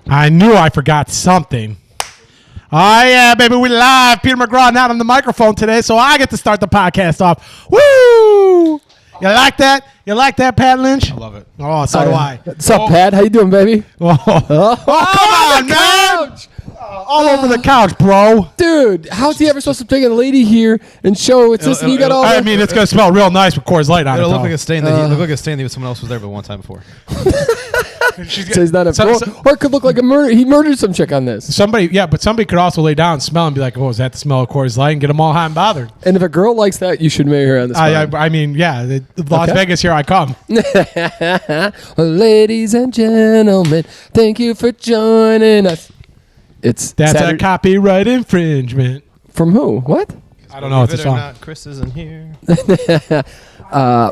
I knew I forgot something. Oh, yeah, baby, we live. Peter McGraw not on the microphone today, so I get to start the podcast off. Woo! You like that? You like that, Pat Lynch? I love it. Oh, so do I. What's up, Pat? How you doing, baby? Oh, come on, man. All over the couch, bro. Dude, how's he ever supposed to bring a lady here and show it's this and you got all I mean, it's going to smell real nice with Coors Light on it. It'll look like a stain that someone else was there but one time before. So he's not or it could look like a murder. He murdered some chick on this. Somebody could also lay down and smell and be like, oh, is that the smell of Coors Light? And get them all hot and bothered. And if a girl likes that, you should marry her on this I mean, yeah, Las Vegas, here I come. Ladies and gentlemen, thank you for joining us. That's a copyright infringement. From who? What? I don't know. It's a song. Not, Chris isn't here.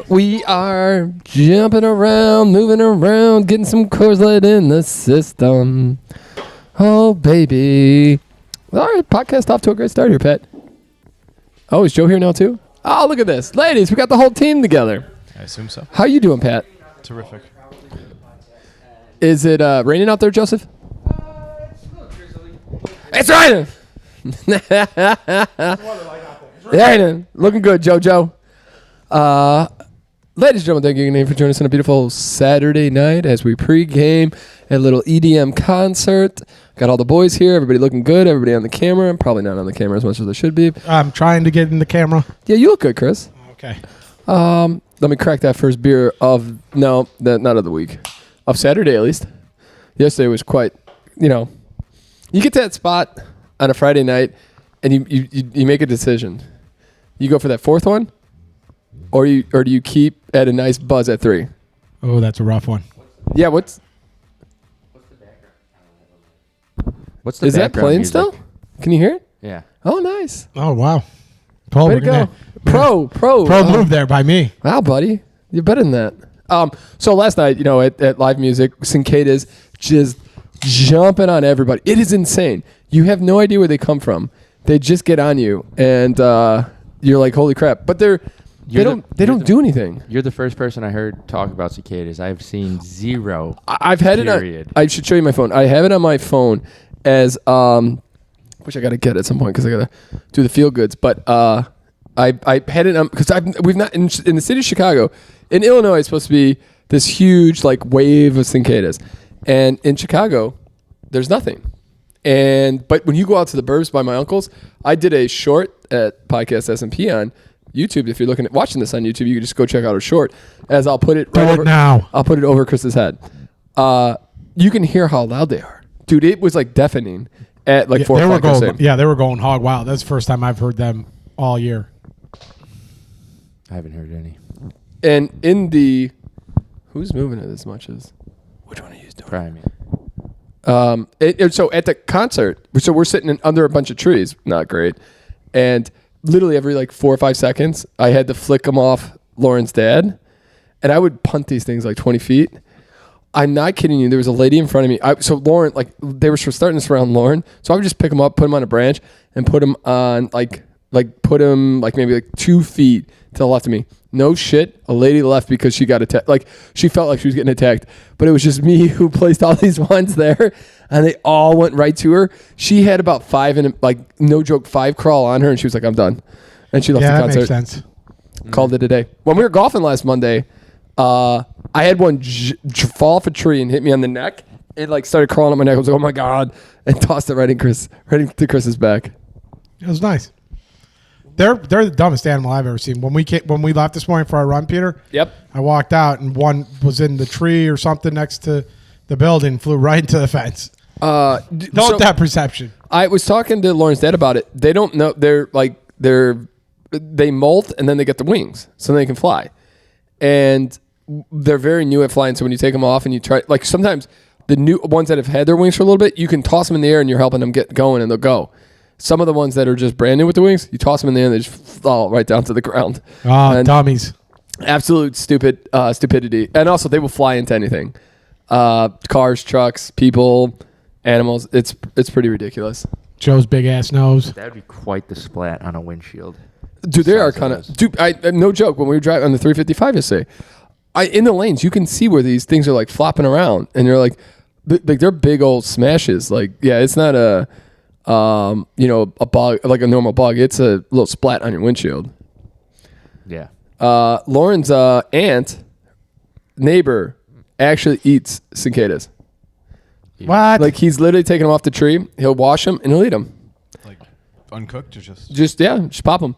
We are jumping around, moving around, getting some Coors Light in the system. Oh, baby. All right, podcast off to a great start here, Pat. Oh, is Joe here now, too? Oh, look at this. Ladies, we got the whole team together. I assume so. How you doing, Pat? Terrific. Is it raining out there, Joseph? It's raining! Raining. Looking good, JoJo. Ladies and gentlemen, thank you again for joining us on a beautiful Saturday night as we pregame a little EDM concert. Got all the boys here. Everybody looking good. Everybody on the camera. I'm probably not on the camera as much as I should be. I'm trying to get in the camera. Yeah, you look good, Chris. Okay. Let me crack that first beer of not of the week. Of Saturday, at least. Yesterday was quite, you get to that spot on a Friday night and you make a decision. You go for that fourth one, or do you keep at a nice buzz at 3? Oh, that's a rough one. Yeah, what's the background? Is that playing music still? Can you hear it? Yeah. Oh, nice. Oh, wow. Paul, way to go. Pro move there by me. Wow, buddy. You're better than that. So last night, at Live Music, Cicadas just jumping on everybody. It is insane. You have no idea where they come from. They just get on you, and you're like, holy crap. But they don't do anything. You're the first person I heard talk about cicadas. I've seen zero. I've had it. I should show you my phone. I have it on my phone as which I got to get at some point because I got to do the feel goods. But I had it on because we've not in the city of Chicago. In Illinois, it's supposed to be this huge wave of cicadas, and in Chicago, there's nothing. But when you go out to the burbs by my uncle's, I did a short at Podcast S&P on YouTube. If you're watching this on YouTube, you can just go check out a short. As I'll put it right over now. I'll put it over Chris's head. You can hear how loud they are, dude. It was deafening at 4 o'clock. They were going hog wild. That's the first time I've heard them all year. I haven't heard any. And in the who's moving it as much as which one are you doing? Try me. So at the concert, we're sitting under a bunch of trees, not great, and literally every 4 or 5 seconds, I had to flick them off Lauren's dad, and I would punt these things 20 feet. I'm not kidding you. There was a lady in front of me. So Lauren, they were starting to surround Lauren, so I would just pick them up, put them on a branch, and put them on put them maybe 2 feet to the left of me. No shit, a lady left because she got attacked. She felt like she was getting attacked, but it was just me who placed all these ones there, and they all went right to her. She had about 5 no joke, 5 crawl on her, and she was like, "I'm done," and she left the concert. That makes sense. Called it a day. When we were golfing last Monday, I had one fall off a tree and hit me on the neck. It started crawling up my neck. I was like, "Oh my god!" and tossed it right into Chris's back. It was nice. They're the dumbest animal I've ever seen. When we left this morning for our run, Peter. Yep. I walked out and one was in the tree or something next to the building, flew right into the fence. Don't that perception. I was talking to Lauren's dad about it. They don't know. They molt and then they get the wings so they can fly, and they're very new at flying. So when you take them off and you try, sometimes the new ones that have had their wings for a little bit, you can toss them in the air and you're helping them get going and they'll go. Some of the ones that are just brand new with the wings, you toss them in there and they just fall right down to the ground. Oh, dummies. Absolute stupidity. And also, they will fly into anything. Cars, trucks, people, animals. It's pretty ridiculous. Joe's big-ass nose. That would be quite the splat on a windshield. Dude, they are kind of... Dude, no joke, when we were driving on the 355 yesterday, in the lanes, you can see where these things are flopping around. And you're like, like they're big old smashes. Like, yeah, it's not a a bug like a normal bug. It's a little splat on your windshield. Yeah. Lauren's neighbor actually eats cicadas. What? Like, he's literally taking them off the tree. He'll wash them and he'll eat them. Like uncooked or just Just pop them.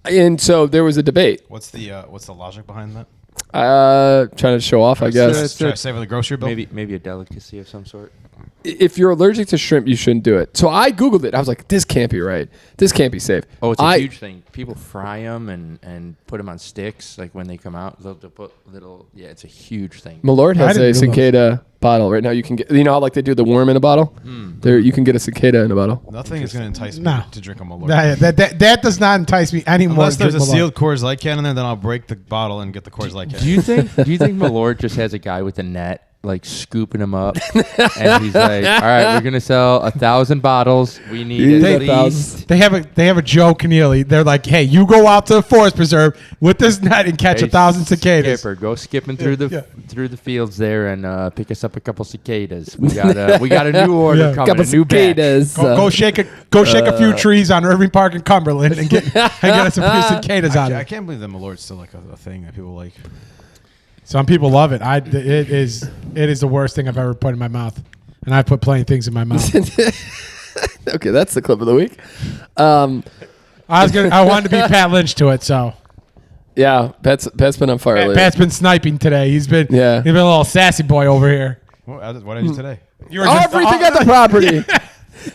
And so there was a debate. what's the logic behind that? Trying to show off, I guess. Try to save on the grocery bill. Maybe a delicacy of some sort. If you're allergic to shrimp, you shouldn't do it. So I Googled it. I was like, this can't be right. This can't be safe. Oh, it's a huge thing. People fry them and put them on sticks. Like when they come out, they'll put little. Yeah, it's a huge thing. Malort has I a didn't know cicada bottle right now. You can get, how like they do the worm in a bottle. There, you can get a cicada in a bottle. Nothing is going to entice me No. to drink a Malort. That does not entice me anymore. Unless there's a sealed Coors Light can in there, then I'll break the bottle and get the Coors Light can. Do you think Malort just has a guy with a net like scooping them up, and he's like, "All right, we're gonna sell 1,000 bottles. We need at least." They have a Joe Keneally. They're like, hey, you go out to the forest preserve with this net and catch 1,000 cicadas. Skipper, go skipping through the fields there and pick us up a couple cicadas. We got a new order coming, a new batch. Go shake a few trees on Irving Park in Cumberland and get us a few cicadas out of I it. can't believe that Malort's still like a thing that people like. Some people love it. It is the worst thing I've ever put in my mouth, and I've put plenty of things in my mouth. Okay, that's the clip of the week. I wanted to be Pat Lynch to it, so Yeah, Pat's been on fire lately. Pat's been sniping today. He's been a little sassy boy over here. What did I do today? You were Everything at the property.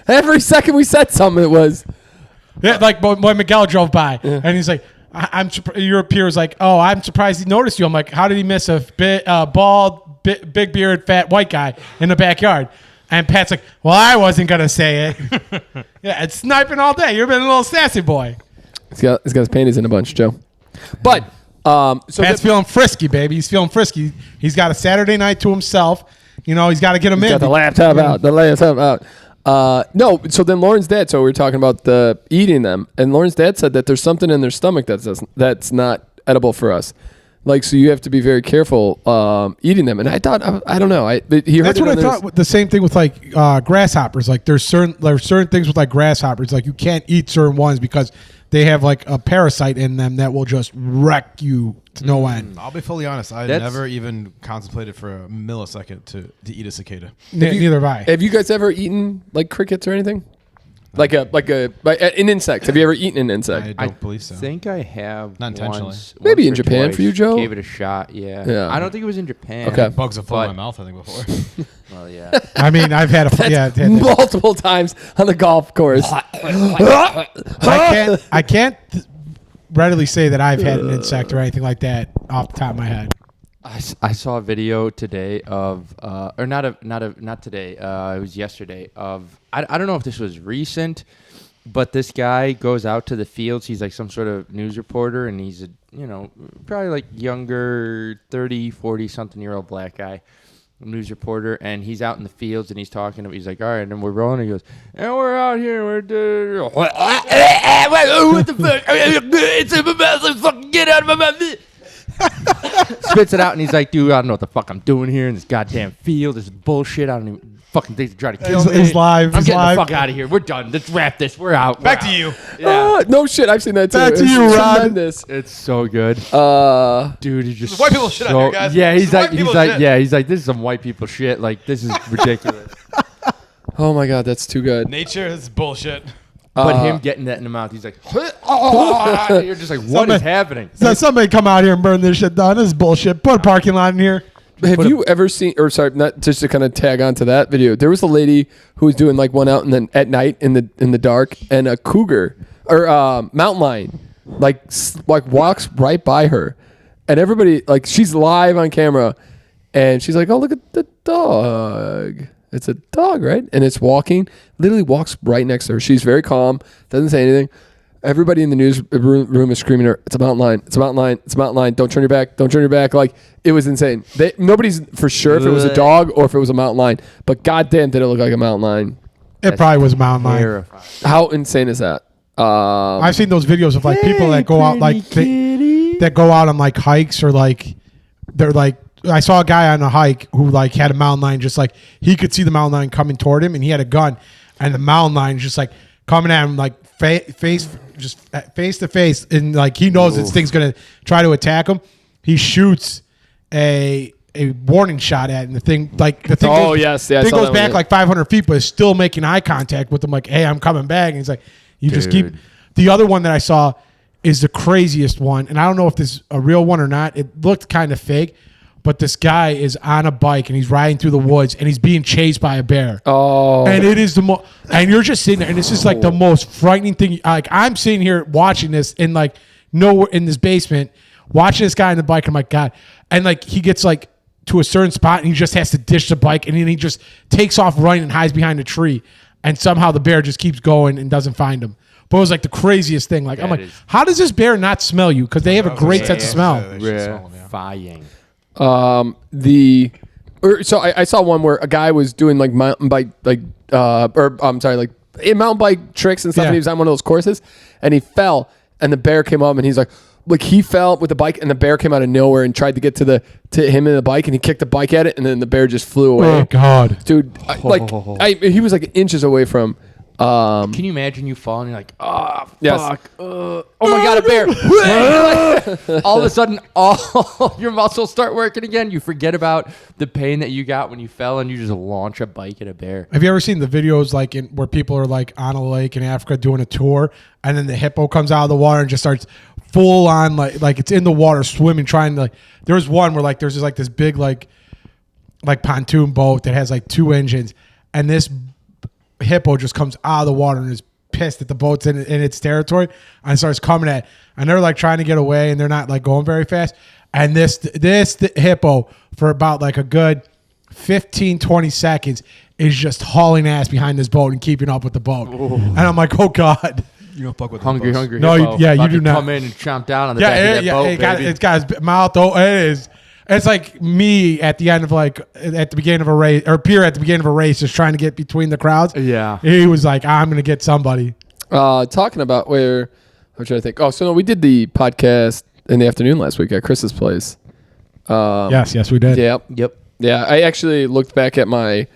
Every second we said something, it was. Yeah, like when Miguel drove by, and he's like, your peer was like, oh, I'm surprised he noticed you. I'm like, how did he miss a bald, big bearded, fat white guy in the backyard? And Pat's like, well, I wasn't going to say it. Yeah, it's sniping all day. You've been a little sassy boy. He's got his panties in a bunch, Joe. But, so Pat's feeling frisky, baby. He's feeling frisky. He's got a Saturday night to himself. He's got to get him in. got the laptop out. No, so then Lauren's dad, so we were talking about the eating them, and Lauren's dad said that there's something in their stomach that's not edible for us. Like, so you have to be very careful eating them. And I thought, I don't know. That's what I thought. The same thing with like grasshoppers. Like there's certain things with like grasshoppers. Like you can't eat certain ones because they have like a parasite in them that will just wreck you to no end. I'll be fully honest. I never even contemplated for a millisecond to eat a cicada. Neither have I. Have you guys ever eaten like crickets or anything? Like an insect. Have you ever eaten an insect? I don't believe so. I think I have. Not intentionally. Once Maybe in or Japan twice. for you, Joe? Gave it a shot. Yeah. Yeah. I don't think it was in Japan. Okay. Bugs have flown in my mouth, I think, before. Well, yeah. I mean, I've had multiple times on the golf course. I can't readily say that I've had an insect or anything like that off the top of my head. I saw a video today of, or not today. It was yesterday. Of I don't know if this was recent, but this guy goes out to the fields. He's like some sort of news reporter, and he's a probably like younger 30, 40 something year old black guy, news reporter, and he's out in the fields and he's talking. He's like, all right, and we're rolling. He goes, and we're out here. We're what the fuck? It's in my mouth. Fucking get out of my mouth. Spits it out, and he's like, dude, I don't know what the fuck I'm doing here in this goddamn field. This is bullshit. I don't even fucking think to try to kill me. He's live. I'm getting the fuck out of here. We're done. Let's wrap this. We're out. Back to you. Yeah. No shit. I've seen that too. Back to you, Rod. Tremendous. It's so good. Dude, he just white people shit out here, guys. Yeah, This is white people shit. he's like, this is some white people shit. Like, this is ridiculous. Oh my god, that's too good. Nature is bullshit. But him getting that in the mouth, he's like, you're just like, what is happening? So somebody come out here and burn this shit down. This is bullshit. Put a parking lot in here. Have you ever seen, or sorry, not just to kind of tag on to that video, there was a lady who was doing like one out and then at night in the dark, and a cougar or mountain lion like walks right by her, and everybody, like, she's live on camera, and she's like, oh, look at the dog. It's a dog, right? And it's literally walks right next to her. She's very calm, doesn't say anything. Everybody in the news room is screaming at her, it's a mountain lion, it's a mountain lion, it's a mountain lion, don't turn your back, don't turn your back. Like, it was insane. Nobody's for sure if it was a dog or if it was a mountain lion, but goddamn did it look like a mountain lion. It probably was a mountain lion. Terrifying. How insane is that? I've seen those videos of like people that go out like that go out on like hikes, or like they're like I saw a guy on a hike who like had a mountain lion, just like he could see the mountain lion coming toward him, and he had a gun, and the mountain lion just like coming at him like face to face, and like he knows this thing's gonna try to attack him. He shoots a warning shot at, and the thing goes back like 500 feet, but is still making eye contact with him, like, "Hey, I'm coming back." And he's like, "You just keep." The other one that I saw is the craziest one, and I don't know if this is a real one or not. It looked kind of fake, but this guy is on a bike and he's riding through the woods and he's being chased by a bear. Oh, and it is the most, and you're just sitting there, and this is like the most frightening thing. Like I'm sitting here watching this in like nowhere in this basement, watching this guy on the bike. I'm like, God, and like he gets like to a certain spot and he just has to ditch the bike, and then he just takes off running and hides behind a tree, and somehow the bear just keeps going and doesn't find him. But it was like the craziest thing. Like I'm like, how does this bear not smell you? Because they have a great sense of smell. Fying. So I saw one where a guy was doing like mountain bike, like mountain bike tricks and stuff. And he was on one of those courses, and he fell, and the bear came up, and he's like he fell with the bike, and the bear came out of nowhere and tried to get to him in the bike, and he kicked the bike at it, and then the bear just flew away. Oh God, dude! He was like inches away from. Can you imagine you falling? You're like, oh, yes. fuck. Oh my God, a bear. All of a sudden, all your muscles start working again. You forget about the pain that you got when you fell, and you just launch a bike at a bear. Have you ever seen the videos like where people are like on a lake in Africa doing a tour, and then the hippo comes out of the water and just starts full on like it's in the water swimming, trying to like. There was one where like there's just like this big like pontoon boat that has like 2 engines, and this hippo just comes out of the water and is pissed that the boat's in its territory and starts coming at, and they're like trying to get away, and they're not like going very fast, and this hippo for about like a good 15-20 seconds is just hauling ass behind this boat and keeping up with the boat. And I'm like, oh God, you don't fuck with hungry hippos. hippo. You do not come in and chomp down on the back of that boat. It's got his mouth. It's like me at the end of at the beginning of a race, or Pierre at the beginning of a race, just trying to get between the crowds. Yeah, he was like, "I'm going to get somebody." Talking about where I'm trying to think. Oh, so no, we did the podcast in the afternoon last week at Chris's place. Yes, we did. Yep. Yeah, I actually looked back at my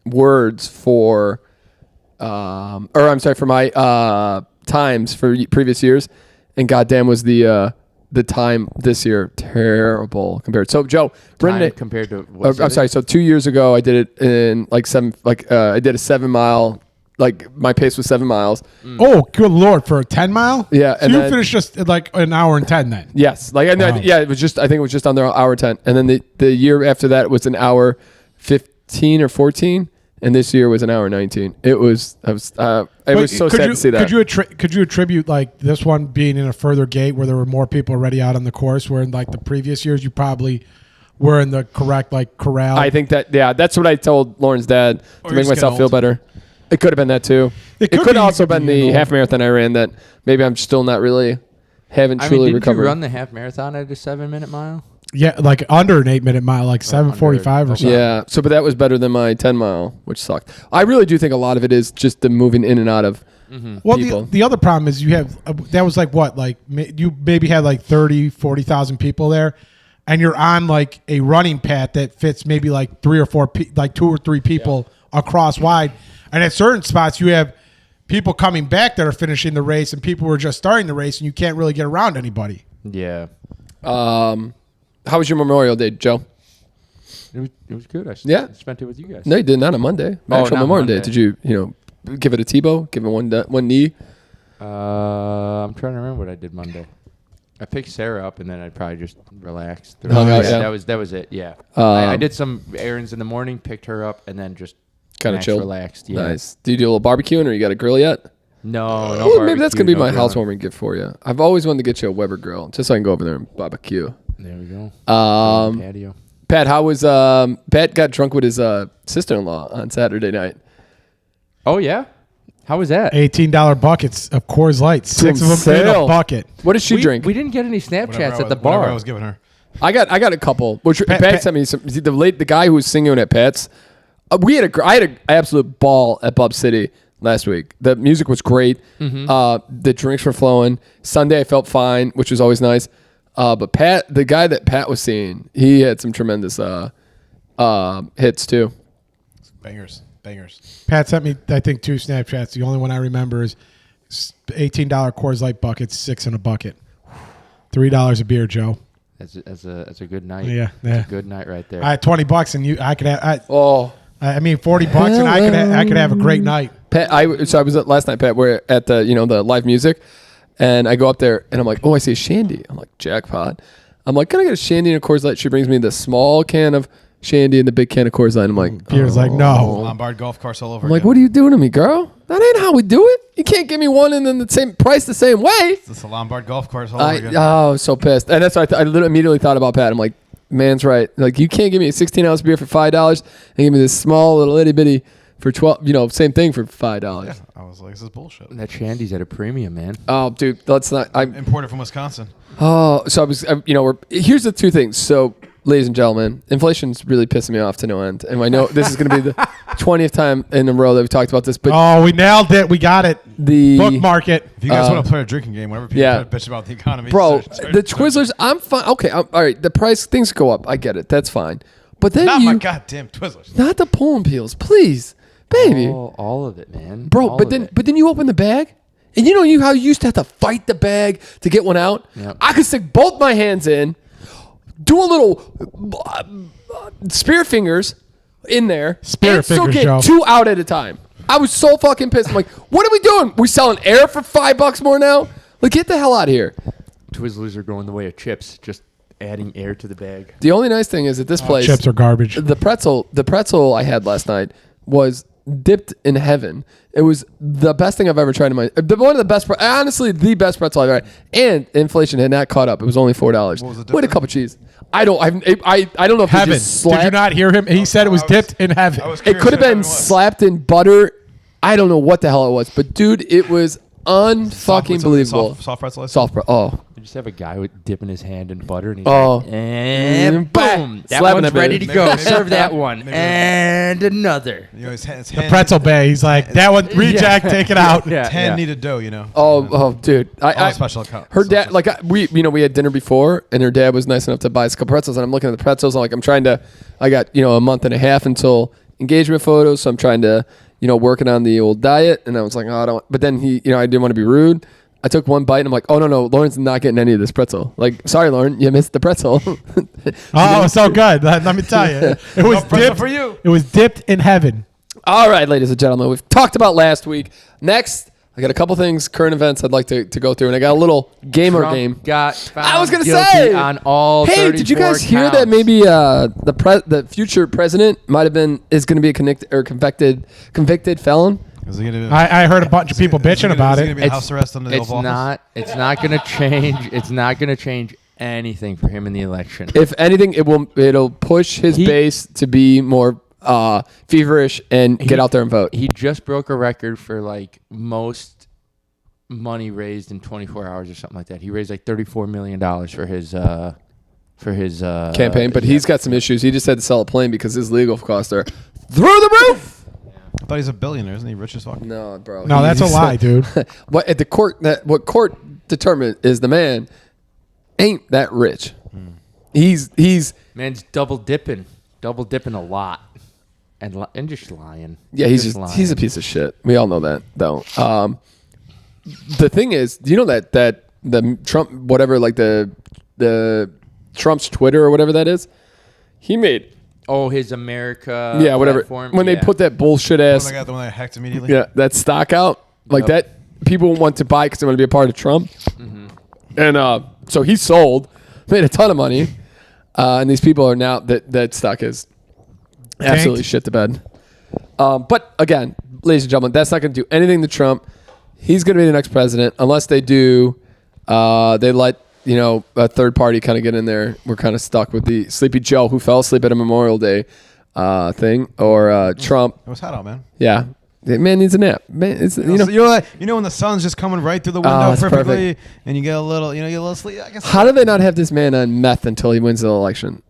words for my times for previous years, and goddamn was the time this year terrible compared. So Joe, Brendan compared to I'm sorry. So 2 years ago, I did it in I did a 7 mile. Like my pace was 7 miles. Oh, good Lord, for a 10 mile? Yeah, so you finished just like an hour and 10 then. Yes, it was just I think it was just under an hour 10, and then the year after that it was an hour 15 or 14. And this year was an hour 19. It was so sad to see that. Could you attribute like this one being in a further gate where there were more people already out on the course, where in like the previous years you probably were in the correct like corral? I think that's what I told Lauren's dad to make myself feel better. It could have been that too. It could have also been the half marathon I ran that maybe I'm still not really haven't truly recovered. Did you run the half marathon at a 7-minute mile? Yeah, like under an 8-minute mile, like 7:45 or something. Yeah, but that was better than my 10 mile, which sucked. I really do think a lot of it is just the moving in and out of people. The other problem is you have that was like what, like you maybe had like 40,000 people there, and you're on like a running path that fits maybe like 2 or 3 people across wide, and at certain spots you have people coming back that are finishing the race and people who are just starting the race, and you can't really get around anybody. Yeah. How was your Memorial Day, Joe? It was good. I spent it with you guys. No, you did not on Monday. Actual Memorial Day. Did you give it a Tebow? Give it one knee? I'm trying to remember what I did Monday. I picked Sarah up, and then I probably just relaxed. That was it. Yeah. I did some errands in the morning, picked her up, and then just kind of chilled, relaxed. Yeah. Nice. Do you do a little barbecuing, or you got a grill yet? No. Maybe that's gonna be my housewarming gift for you. I've always wanted to get you a Weber grill, just so I can go over there and barbecue. There we go. Patio. Pat, how was Pat got drunk with his sister-in-law on Saturday night? Oh yeah, how was that? $18 buckets of Coors Light, 6 of them in a bucket. What did she drink? We didn't get any Snapchats at the bar. I was giving her. I got a couple. Which Pat sent me some. The guy who was singing at Pat's. I had an absolute ball at Bub City last week. The music was great. The drinks were flowing. Sunday I felt fine, which was always nice. But Pat, the guy that Pat was seeing, he had some tremendous hits too. Bangers. Pat sent me, I think, 2 Snapchats. The only one I remember is $18 Coors Light bucket, 6 in a bucket. $3 a beer, Joe. That's a good night. Yeah. That's a good night right there. I had $20 and I could have. Oh, I mean, $40 and I could have a great night. Pat, I was at last night, Pat. We're at the the live music, and I go up there and I'm like, oh, I see a shandy. I'm like, jackpot. I'm like, can I get a shandy and a Coors Light? She brings me the small can of shandy and the big can of Coors Light. I'm like, Pierre's like, no. Lombard golf course all over. I'm like, again. what are you doing to me, girl? That ain't how we do it. You can't give me one and then the same price the same way. It's a Lombard golf course all over again. I was so pissed. And that's why I immediately thought about Pat. I'm like, man's right. Like, you can't give me a 16-ounce beer for $5 and give me this small little itty bitty for 12, same thing for $5. Yeah, I was like, this is bullshit. That shandy's at a premium, man. Oh, dude, let's not. Imported from Wisconsin. Oh, so here's the 2 things. So, ladies and gentlemen, inflation's really pissing me off to no end. And I know this is going to be the 20th time in a row that we've talked about this. But we nailed it. We got it. the Bookmark it. If you guys want to play a drinking game, whenever people try to bitch about the economy, bro, start the Twizzlers, I'm fine. Okay, all right. The price, things go up. I get it. That's fine. But then not my goddamn Twizzlers. not the pull and peels, please, baby, All of it, man. bro. All But of it. then you open the bag, and how you used to have to fight the bag to get one out. Yep. I could stick both my hands in, do a little spear fingers in there, Spear and still fingers, get Joe. 2 out at a time. I was so fucking pissed. I'm like, what are we doing? We selling air for $5 more now? Like, get the hell out of here. Twizzlers are going the way of chips, just adding air to the bag. The only nice thing is at this place, Chips are garbage. the pretzel I had last night was dipped in heaven. It was the best thing I've ever tried in my. One of the best, honestly, the best pretzel I've ever had. And inflation had not caught up. It was only $4. What was the dip With a in? cup of cheese. I don't know if Heaven. it just slapped. Did you not hear him? He said it was dipped in heaven. It could have been slapped in butter. I don't know what the hell it was, but dude, it was unfucking believable. Soft pretzel. Oh, You just have a guy with dipping his hand in butter, and he's Oh. like, and boom, that Slapping one's it, baby. ready to go. Maybe- Serve that one, maybe- and another. His The pretzel bay. He's like, that one, reject, take it out. Yeah, hand yeah. needed dough, Oh, dude. All special account. Her dad, we had dinner before, and her dad was nice enough to buy us a couple pretzels, and I'm looking at the pretzels, and I got a month and a half until engagement photos, so I'm trying to, working on the old diet, and I was like, oh, I don't, but then I didn't want to be rude. I took one bite, and I'm like, oh, no, Lauren's not getting any of this pretzel. Like, sorry, Lauren, you missed the pretzel. Oh, so good. Let me tell you. It was pretzel dipped for you. It was dipped in heaven. All right, ladies and gentlemen, we've talked about last week. Next, I got a couple things, current events I'd like to go through, and I got a little gamer Trump game. got found I was gonna guilty say on all. Hey, did you 34 guys hear that counts. maybe the future president is going to be a convicted felon? Is he gonna, I heard a bunch of people bitching about Is he it. gonna be house arrest under the It's Oval Office? not. It's not going to change. It's not going to change anything for him in the election. If anything, it'll push his base to be more feverish and get out there and vote. He just broke a record for most money raised in 24 hours or something like that. He raised like $34 million for his Campaign, but he's got some issues. He just had to sell a plane because his legal costs are through the roof. I thought he's a billionaire. Isn't he rich as fuck? No, bro. No, that's a lie, dude. What at the court? What court determined is the man ain't that rich. He's man's double dipping a lot, and just lying. yeah. He's a piece of shit. We all know that though. The thing is, do you know that the Trump whatever like the Trump's Twitter or whatever that is, he made. Oh, his America. Yeah, whatever. Platform? When they put that bullshit ass, The one that hacked immediately. yeah, that stock out like that, people want to buy because they want to be a part of Trump. And so he sold, made a ton of money, and these people are now that stock is absolutely shit to bed. But again, ladies and gentlemen, that's not going to do anything to Trump. He's going to be the next president unless they do. They let a third party kind of get in there. We're kind of stuck with the Sleepy Joe who fell asleep at a Memorial Day thing, or Trump. It was hot out, man. Yeah, the man needs a nap. Man, it's You know when the sun's just coming right through the window that's perfectly, perfect. and you get a little sleep. I guess. How do they not have this man on meth until he wins the election?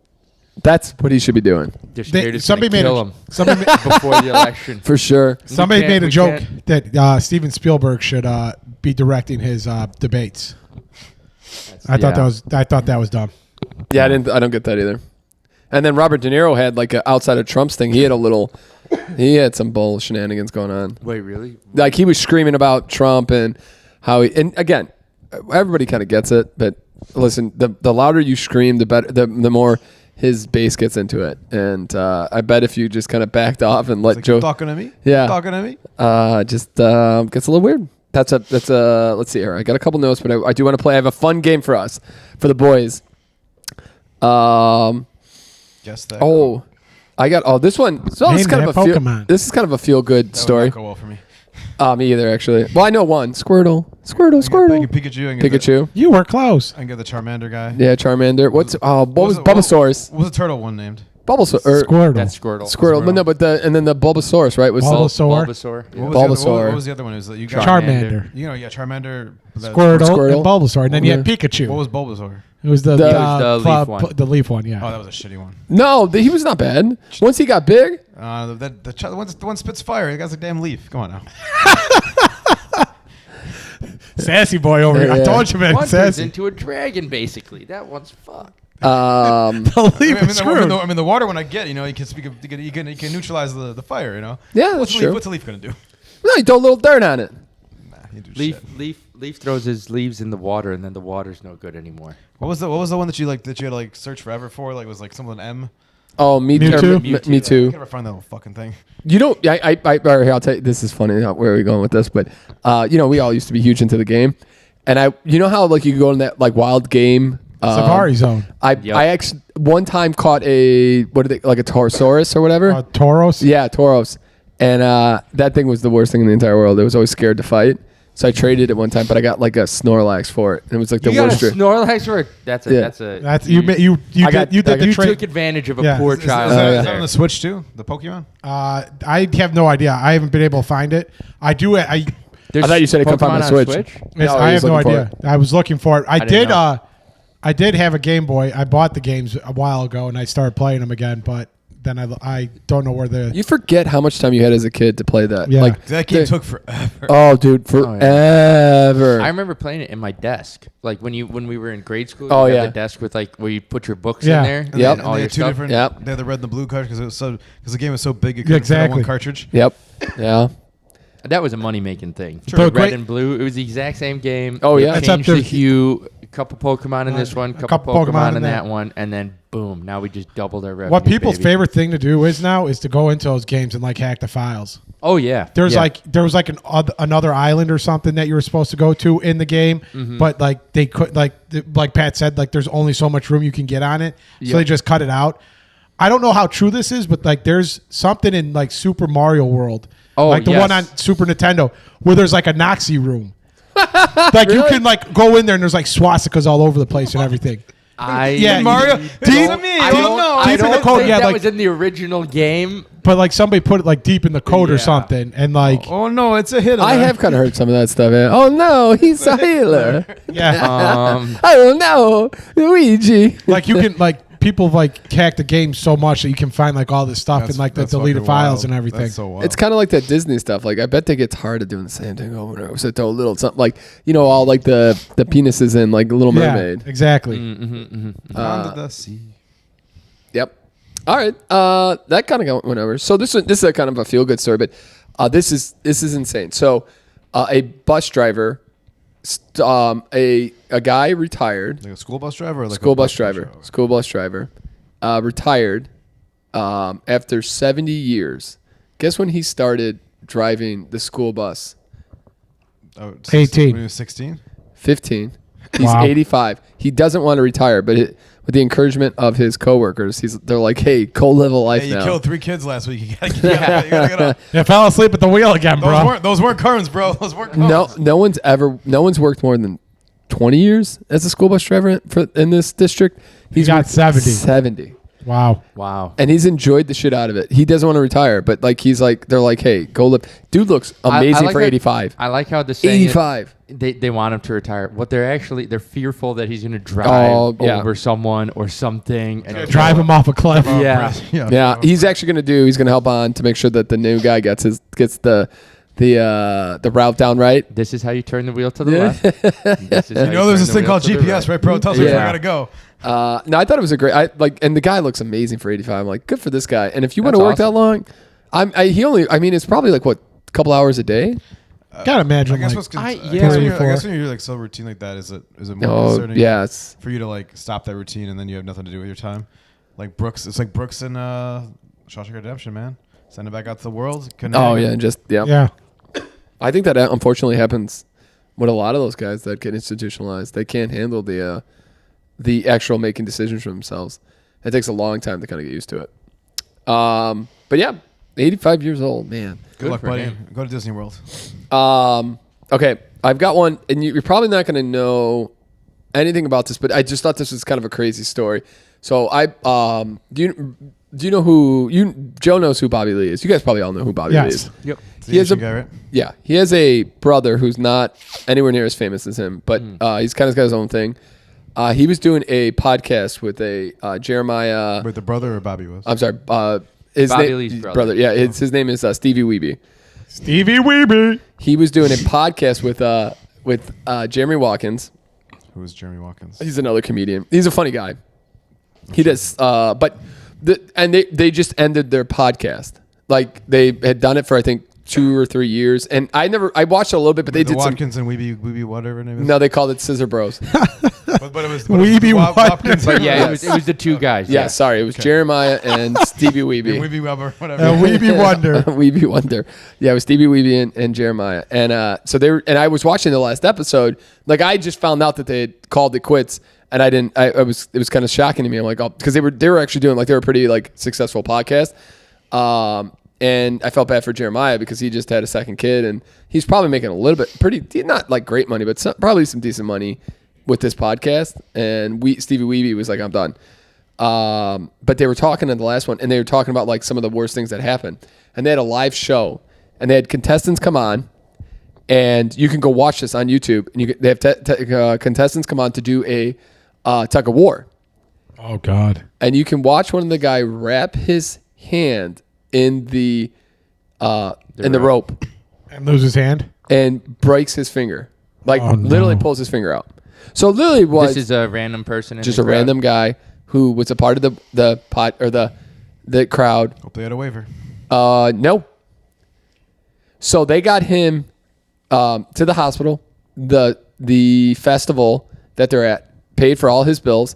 That's what he should be doing They're just Somebody gonna made kill a, him somebody, before the election. for sure. somebody made a we joke can't- that Steven Spielberg should be directing his debates. I thought that was dumb. Yeah, I don't get that either. And then Robert De Niro had like an outside of Trump's thing. He had some bull shenanigans going on. Wait, really? Like he was screaming about Trump and how and again, everybody kind of gets it, but listen, the louder you scream, the better, the more his base gets into it. And I bet if you just kind of backed off and let Joe talking to me, talking to me, just gets a little weird. That's a let's see here. I got a couple notes, but I do want to play. I have a fun game for us, for the boys. Guess that. Oh, I got this one. So this is kind of a feel good story. That would not go well for me. Me either, actually. Well, I know one. Squirtle. I get Pikachu. Pikachu. You were close. I can get the Charmander guy. Yeah, Charmander. What was Bulbasaurus? What was the turtle one named? Squirtle. That's Squirtle. Squirtle. But no, and then the Bulbasaurus, right? Was Bulbasaur. Bulbasaur. What was the other one? It was Charmander. Charmander. Squirtle and Bulbasaur. And then you had Pikachu. What was Bulbasaur? It was the leaf one. The leaf one, yeah. Oh, that was a shitty one. No, he was not bad. Once he got big. The one spits fire. The guy's a damn leaf. Come on now. Sassy boy over here. I told you, man. One turns Sassy. into a dragon, basically. That one's fucked. The leaf is screwed. I mean, the water when I get, you can speak. You can neutralize the fire. Yeah, that's true. What's a leaf gonna do? No, you throw a little dirt on it. Nah, you do Leaf shit. throws his leaves in the water, and then the water's no good anymore. What was the one that you had to search forever for? Like was like something with an M. Oh, me too. Mewtwo. Me too. I can never find that little fucking thing. You don't. All right, here, I'll tell you. This is funny. Where are we going with this? But we all used to be huge into the game, and you know how like you could go in that like wild game. Safari Zone. I actually one time caught a like a Taurosaurus or whatever. Tauros? Yeah, Tauros. And that thing was the worst thing in the entire world. It was always scared to fight. So I traded it one time, but I got like a Snorlax for it. And it was like the worst. You got a Snorlax for it? You took advantage of a poor child. Is that on the Switch too? The Pokemon? I have no idea. I haven't been able to find it. I thought you said it could find on the Switch. I have no idea. I was looking for it. I did have a Game Boy. I bought the games a while ago, and I started playing them again, but then I don't know where the... You forget how much time you had as a kid to play that. Yeah. Like, that game took forever. Oh, dude, forever. I remember playing it in my desk. Like when we were in grade school, you had the desk with like where you put your books in there. And yep. And all they your had two stuff. different... Yep. They had the red and the blue cartridge because the game was so big it couldn't fit on one cartridge. Yep. Yeah. That was a money-making thing. Sure. Red and blue. It was the exact same game. Oh, yeah. They changed the hue. A couple Pokemon in this one, couple Pokemon in that one, and then boom! Now we just doubled our revenue. What people's favorite thing to do is now is to go into those games and like hack the files. Oh yeah, there was like another island or something that you were supposed to go to in the game, but like they could like Pat said, like there's only so much room you can get on it, so they just cut it out. I don't know how true this is, but like there's something in like Super Mario World, like the one on Super Nintendo, where there's like a Noxie room. Like you can like go in there and there's like swastikas all over the place and everything. Mario. I don't think that was in the original game. But like somebody put it like deep in the code or something, and like oh no, it's a hit. I have kind of heard some of that stuff. Oh no, he's a healer. Oh no, Luigi. Like you can like. People like hack the game so much that you can find like all this stuff in like the deleted files and everything. That's so wild. It's kind of like that Disney stuff. Like I bet they get tired of doing the same thing over and over. So throw a little something like all like the penises in like Little Mermaid. Yeah, exactly. Under the sea. Yep. All right. That kind of went over. So this is a kind of a feel good story, but this is insane. So a bus driver. A guy retired. Like a school bus driver? Or like school bus driver. Retired after 70 years. Guess when he started driving the school bus? 18. When he was 16? 15. He's 85. He doesn't want to retire, but with the encouragement of his coworkers, they're like, "Hey, go live a life now." You killed 3 kids last week. You gotta get up. You fell asleep at the wheel again, bro. Those weren't currents, bro. Those weren't currents. No one's worked more than 20 years as a school bus driver in this district. He's got 70. 70. Wow. And he's enjoyed the shit out of it. He doesn't want to retire, but like they're like, "Hey, go live." Dude looks amazing for 85. I like how the saying 85. They want him to retire. What they're fearful that he's going to drive over someone or something and drive him off a cliff. Yeah. He's actually going to help on to make sure that the new guy gets the the route down right. This is how you turn the wheel to the left. This is how You know, there's turn this the thing wheel called to the GPS, right, bro? It tells me where I gotta go. No, I thought it was a great. And the guy looks amazing for 85. I'm like, good for this guy. And if you want to That's work that long, it's probably like what, a couple hours a day. Gotta imagine. I guess like, I guess when you're like so routine like that, is it more concerning? Yeah, it's for you to like stop that routine and then you have nothing to do with your time. Like Brooks, it's like Brooks in Shawshank Redemption, man. Send it back out to the world. yeah. I think that unfortunately happens with a lot of those guys that get institutionalized. They can't handle the actual making decisions for themselves. It takes a long time to kind of get used to it. But yeah, 85 years old, man. Good luck, buddy. Go to Disney World. Okay, I've got one, and you're probably not going to know anything about this, but I just thought this was kind of a crazy story. So do you know who Joe knows who Bobby Lee is? You guys probably all know who Bobby Lee is. Yep. He has guy, right? Yeah, he has a brother who's not anywhere near as famous as him, but he's kind of got his own thing. He was doing a podcast with a Jeremiah. Wait, the brother or Bobby was? I'm sorry, Bobby Lee's brother. Yeah, his name is Stevie Weeby. Stevie Weeby. He was doing a podcast with Jeremy Watkins. Who is Jeremy Watkins? He's another comedian. He's a funny guy. He does, they just ended their podcast. Like they had done it for I think 2 or 3 years, and I watched it a little bit, but they did Watkins and Weeby whatever her name is. No, they called it Scissor Bros. but it was Weeby Watkins. But yeah, it was the two guys. Yeah, sorry, it was Jeremiah and Stevie Weeby. Weeby Weber, whatever. Weeby Wonder. Weeby Wonder. Yeah, it was Stevie Weeby and Jeremiah, and so they were. And I was watching the last episode. Like I just found out that they had called it quits, and I didn't. It was kind of shocking to me. I'm like, oh, because they were actually doing they were a pretty successful podcast. And I felt bad for Jeremiah because he just had a second kid, and he's probably making a little bit not great money, but probably some decent money with this podcast. And Stevie Weeby was like, I'm done. But they were talking in the last one, and they were talking about some of the worst things that happened. And they had a live show, and they had contestants come on, and you can go watch this on YouTube. And they have contestants come on to do a tug of war. Oh God! And you can watch one of the guy wrap his hand in the rope And lose his hand. and breaks his finger, literally pulls his finger out. So literally was This is a random person. just a random guy who was a part of the crowd. Hope they had a waiver. No. So they got him to the hospital. The festival that they're at paid for all his bills,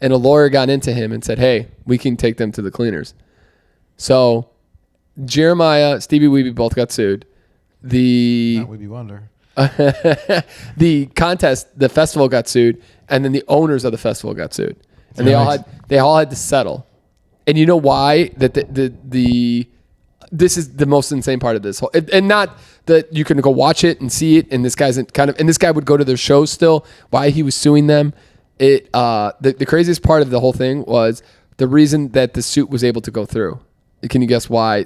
and a lawyer got into him and said, "Hey, we can take them to the cleaners." So Jeremiah, Stevie Weeby both got sued. Not Weeby Wonder. The festival got sued, and then the owners of the festival got sued, and they all had to settle. And you know why? That this is the most insane part of this whole, and not that you can go watch it and see it. And this guy would go to their shows still. Why he was suing them? The craziest part of the whole thing was the reason that the suit was able to go through. Can you guess why?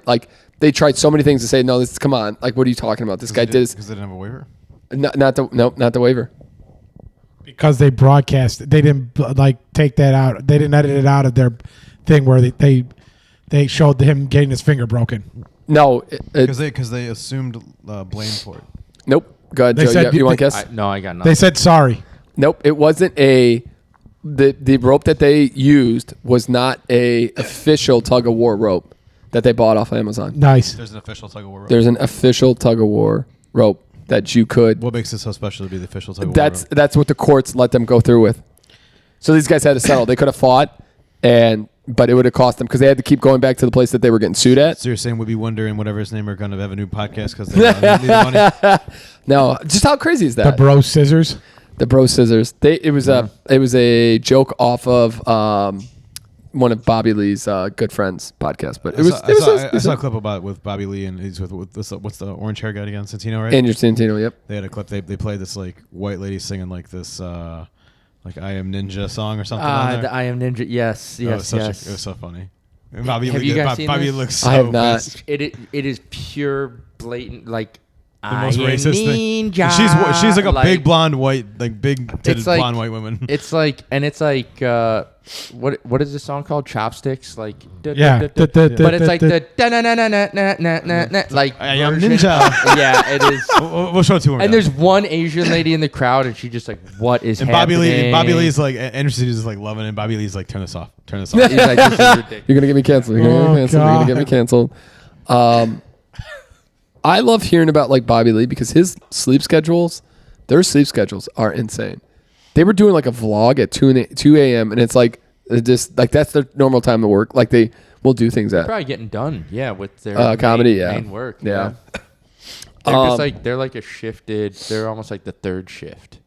They tried so many things to say, no, come on. What are you talking about? This guy did this. Because they didn't have a waiver? Not the waiver. Because they broadcast, they didn't take that out. They didn't edit it out of their thing where they showed him getting his finger broken. No, because they assumed blame for it. Nope. Go ahead, They Joe. said You want to guess? No, I got nothing. They said sorry. Nope. It wasn't the rope that they used was not a official tug of war rope that they bought off Amazon. Nice. There's an official tug of war rope. There's an official tug of war rope that you could. What makes it so special to be the official tug of war rope? That's what the courts let them go through with. So these guys had to settle. They could have fought, but it would have cost them because they had to keep going back to the place that they were getting sued at. So you're saying Weeby Wonder and whatever his name are going to have a new podcast because they need the money? No, just how crazy is that? The bro scissors. The bro scissors. It was a joke off of one of Bobby Lee's good friends podcast, but I saw a clip about it with Bobby Lee and he's with this, what's the orange hair guy again? Santino, right? Andrew Santino. Yep. They had a clip. They played this white lady singing this I Am Ninja song or something. The I Am Ninja. Yes. It was so funny. Have you guys seen Bobby this? looks so I have not. pissed. It is pure blatant The most racist thing. Ninja. She's like a big blonde white, like big titted like- blonde white woman. It's like, what is this song called? Chopsticks, like Yeah. but it's like the da-na-na-na-na-na-na-na, like I am version. ninja. Yeah, it is. We'll show it to her. And there's one Asian lady in the crowd, and she just like, what is and happening? Bobby Lee's like Anderson is like loving it. And Bobby Lee's like, turn this off. He's like, this is ridiculous. You're gonna get me canceled. You're gonna get me canceled. You're gonna get me canceled. I love hearing about like Bobby Lee because his sleep schedules, their sleep schedules are insane. They were doing like a vlog at 2 a.m. and it's like just like that's their normal time to work. Like they will do things at Probably getting done, yeah, with their comedy, main work. Yeah. They're just like they're like a shifted. They're almost like the third shift,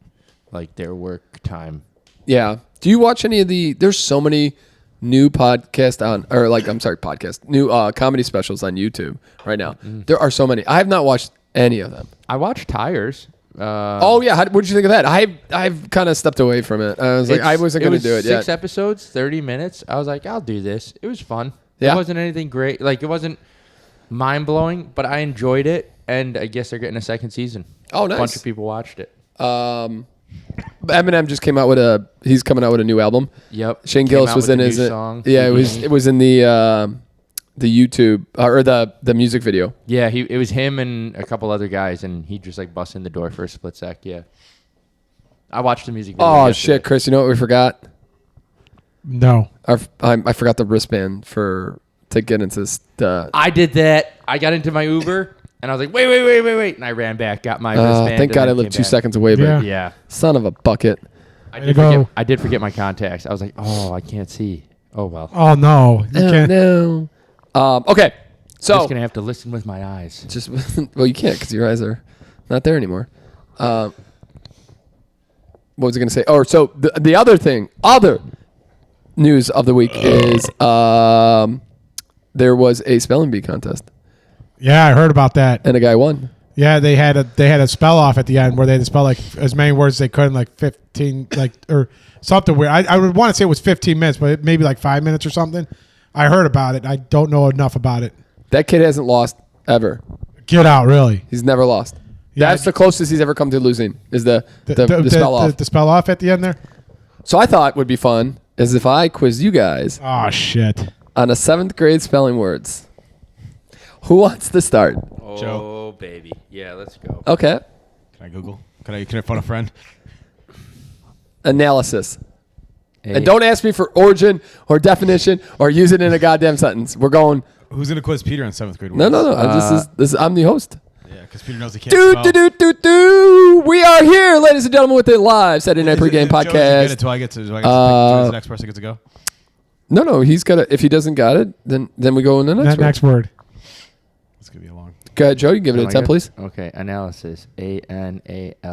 like their work time. Yeah. Do you watch any of the? There's so many new new comedy specials on YouTube right now. There are so many. I have not watched any of them. I watched Tires. Oh yeah, what did you think of that? I've kind of stepped away from it. I was like, I wasn't going to do it yet. 6 episodes, 30 minutes. I was like, I'll do this. It was fun. Yeah. It wasn't anything great. Like it wasn't mind blowing, but I enjoyed it. And I guess they're getting a second season. Oh, nice. A bunch of people watched it. Eminem just came out with he's coming out with a new album. Yep. Shane Came Gillis out was with in a his new song. Yeah, it was in the YouTube or the music video. Yeah, it was him and a couple other guys, and he just like bust in the door for a split sec. Yeah. I watched the music video. Oh yesterday. shit, Chris! You know what we forgot? No. I forgot the wristband to get into this. I did that. I got into my Uber, and I was like, wait. And I ran back, got my wristband. Thank God I lived 2 seconds away, Yeah. but Yeah. son of a bucket. I Way to did go. forget my contacts. I was like, oh, I can't see. Oh, well. Oh no. You can't. No. Okay, I'm so just going to have to listen with my eyes. just well, you can't because your eyes are not there anymore. What was I going to say? Oh, so the other news of the week is there was a spelling bee contest Yeah, I heard about that. and a guy won. Yeah, they had a spell off at the end where they had to spell like as many words as they could in like 15 or something weird. I would want to say it was 15 minutes, but maybe like 5 minutes or something. I heard about it. I don't know enough about it. That kid hasn't lost ever. Get out, really? He's never lost. Yeah, That's the closest he's ever come to losing is the spell off. The spell off at the end there. So I thought would be fun is if I quizzed you guys Oh shit! on a 7th grade spelling words. Who wants to start? Oh, Joe. baby. Yeah, let's go. Okay. Can I Google? Can I phone a friend? Analysis. And don't ask me for origin or definition or use it in a goddamn sentence. We're going. Who's gonna quiz Peter on 7th grade? No. words? This is. I'm the host. Yeah, because Peter knows he can't Do. We are here, ladies and gentlemen, with the live Saturday Night Pregame Podcast. Podcast. Do I get to the next person gets to go? No. He's got to. If he doesn't got it, then we go in the next That one. next word. It's gonna be a long. Go ahead, Joe. You give it a 10, please. Okay, analysis. Analysis.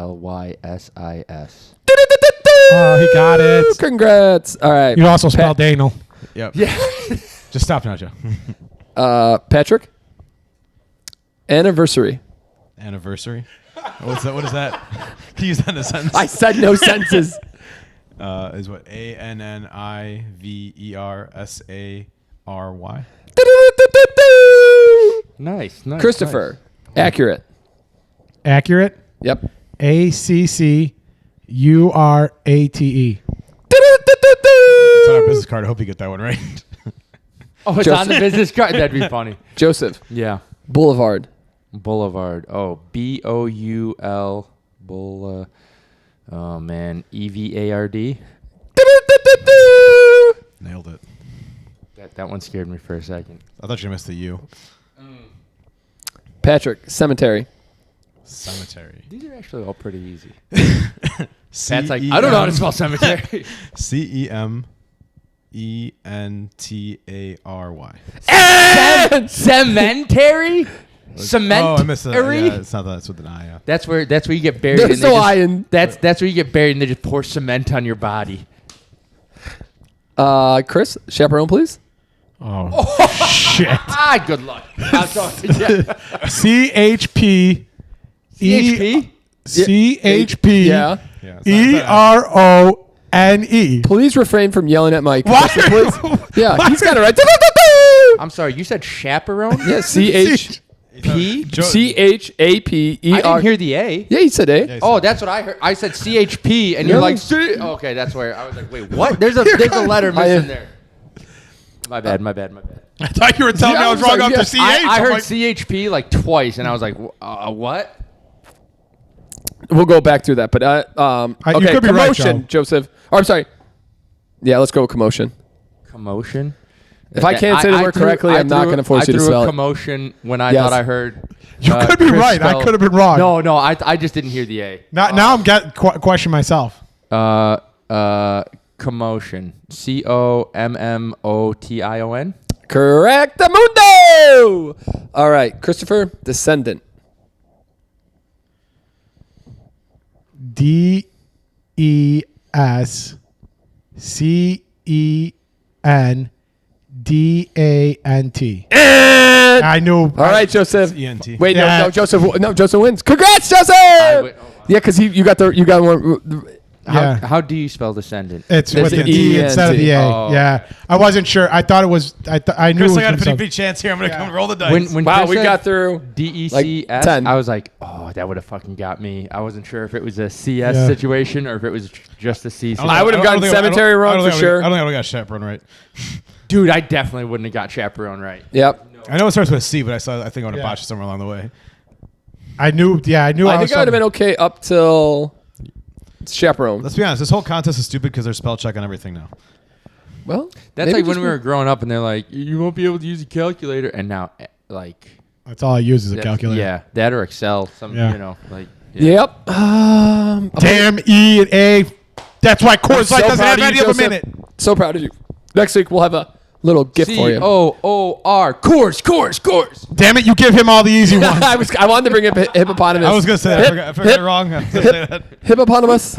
Oh, he got it. Congrats. All right. You also spelled anal. Yep. Yeah. Just stop now, Joe. Patrick. Anniversary. Anniversary. What's that? What is that? Can you use that in a sentence? I said no sentences. Is what ANNIVERSARY. Nice. Christopher. Accurate. Accurate. Yep. ACCURATE. It's on our business card. I hope you get that one right. Oh, it's on the business card. That'd be funny. Joseph. Yeah. Boulevard. Boulevard. Oh, BOUL. Bull. Oh man, EVARD. Nailed it. That one scared me for a second. I thought you missed the U. Patrick. Cemetery. Cemetery. These are actually all pretty easy. That's like I don't know how to spell cemetery. CEMENTARY. Cemetery. Cement. Oh, I missed that. Yeah, it's not that. It's with an I. Yeah. That's where you get buried. There's and they no just- I in. That's where you get buried and they just pour cement on your body. Chris. Chaperone, please. Oh shit! Good luck. I'm sorry. Yeah. CHP. CHP? CHP. Yeah. Yeah, it's not ERONE. Please refrain from yelling at Mike. Why? Please. Yeah, he's got it right. I'm sorry. You said chaperone? Yeah, CH. P? CHAPER. I didn't hear the A. Yeah, he said A. Yeah, Oh, that's what I heard. I said CHP, and you're like, C. Okay, that's where I was like, wait, what? There's a letter missing there. My bad. I thought you were telling me I was wrong after CH. I I'm heard like, CHP like twice, and I was like, what? We'll go back through that, but you okay, could be right, commotion, Joe. Joseph. Oh, I'm sorry. Yeah, let's go with commotion. Commotion? If I can't say the word correctly, I'm not going to force you to I spell threw a it. commotion when I Yes. thought I heard. You could be Chris right. I spell- could have been wrong. No, I just didn't hear the A. Now I'm getting question myself. Commotion. COMMOTION. Correctamundo! All right, Christopher, descendant. DESCENDANT. I knew. All right, Joseph. ENT. Wait, Yeah. no, Joseph. No, Joseph wins. Congrats, Joseph! Yeah, because you got one. Yeah. How do you spell descendant? It's There's with an the D ENT. instead of the A. Oh. Yeah, I wasn't sure. I thought it was. I knew. Chris, it was I got a from 50 chance here. I'm going to come roll the dice. When Wow, Chris we said got through DECS, like 10. I was like, oh, that would have fucking got me. I wasn't sure if it was a CS Yeah. situation or if it was just a C. I would have gotten cemetery wrong for sure. I don't think I would have got chaperone right. Dude, I definitely wouldn't have got chaperone right. Yep. I know it starts with a C, but I think I would have Yeah. botched it somewhere along the way. I knew. Yeah, I knew. I was think I would have been okay up till chaperone. Let's be honest. This whole contest is stupid because there's spell check on everything now. Well, That's maybe like when just we were growing up and they're like, you won't be able to use a calculator. And now, like, That's all I use is a that's- calculator. Yeah, that or Excel. Yeah. You know, like. Yeah. Yep. Damn E and A. That's why Coors Light so doesn't proud have of any you, of them in Joseph. it. So proud of you. Next week we'll have a little gift for you. COOR. Course. Damn it! You give him all the easy ones. I wanted to bring up hippopotamus. I was going to say that. I forgot it wrong. I was gonna say that. Hippopotamus.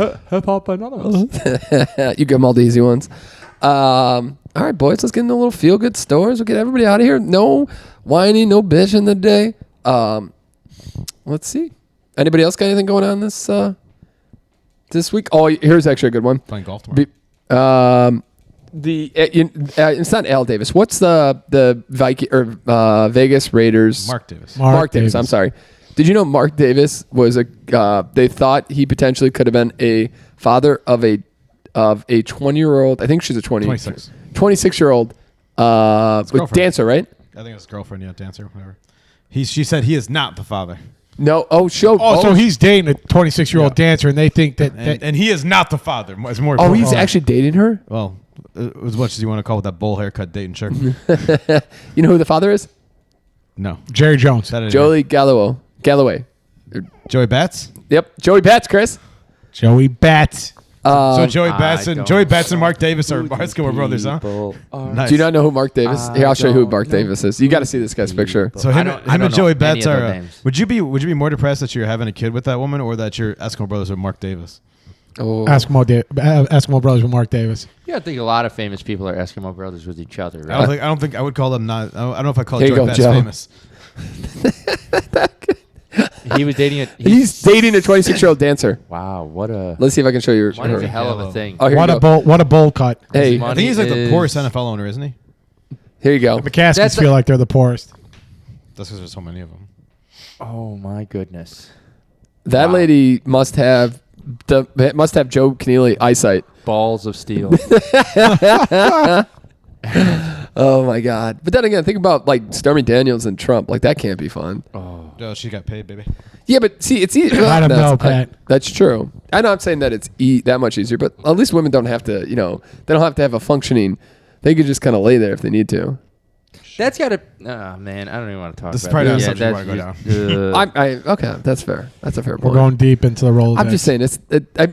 You give them all the easy ones. All right, boys. Let's get into a little feel-good stories. We'll get everybody out of here. No whining, no bitching today. Let's see. Anybody else got anything going on this week? Oh, here's actually a good one. Playing golf tomorrow. It's not Al Davis. What's the Viking or Vegas Raiders? Mark Davis. Mark Davis. I'm sorry. Did you know Mark Davis was they thought he potentially could have been a father of a 20-year-old. I think she's a 26-year-old with dancer, right? I think it's girlfriend, yeah, dancer, whatever. She said he is not the father. No. So he's dating a 26-year-old dancer, and they think that. And he is not the father. It's more. Oh, he's actually dating her? Well, as much as you want to call it that bowl haircut dating chick. You know who the father is? No. Jerry Jones. Joey Galloway. Joey Bats? Yep. Joey Bats, Chris. Joey Bats. So Joey Bats and don't Mark Davis are basketball brothers, huh? Nice. Do you not know who Mark Davis? Here, I'll show you who Mark don't Davis is. You got to see this guy's picture. So I him don't and know Joey any Bats of their are. names. Would you be more depressed that you're having a kid with that woman, or that you're Eskimo brothers with Mark Davis? Oh. Eskimo Brothers with Mark Davis. Yeah, I think a lot of famous people are Eskimo brothers with each other, I right? don't think I would call them not. I don't know if I call Here you Joey go, Bats Joe. famous. He was dating a. He's dating a 26-year-old dancer. Wow, what a. Let's see if I can show you. Money's a her. hell of a thing. Oh, here What you a go. bold, what a bold cut. Hey, Money I think he's like the is- poorest NFL owner, isn't he? here you go. McCaskies That's feel like they're the poorest. That's because there's so many of them. Oh my goodness. That Wow. lady must have Joe Keneally eyesight. Balls of steel. Oh my God! But then again, think about like Stormy Daniels and Trump. Like that can't be fun. Oh. Oh, she got paid, baby. Yeah, but see, it's easy. I don't know, Pat. That's true. I'm not saying that it's that much easier, but at least women don't have to. They don't have to have a functioning. They could just kind of lay there if they need to. That's got to. Oh man, I don't even want to talk This is about probably it. not a subject you that's wanna go just- Okay, that's fair. That's a fair We're point. going deep into the Rolodex. I'm just saying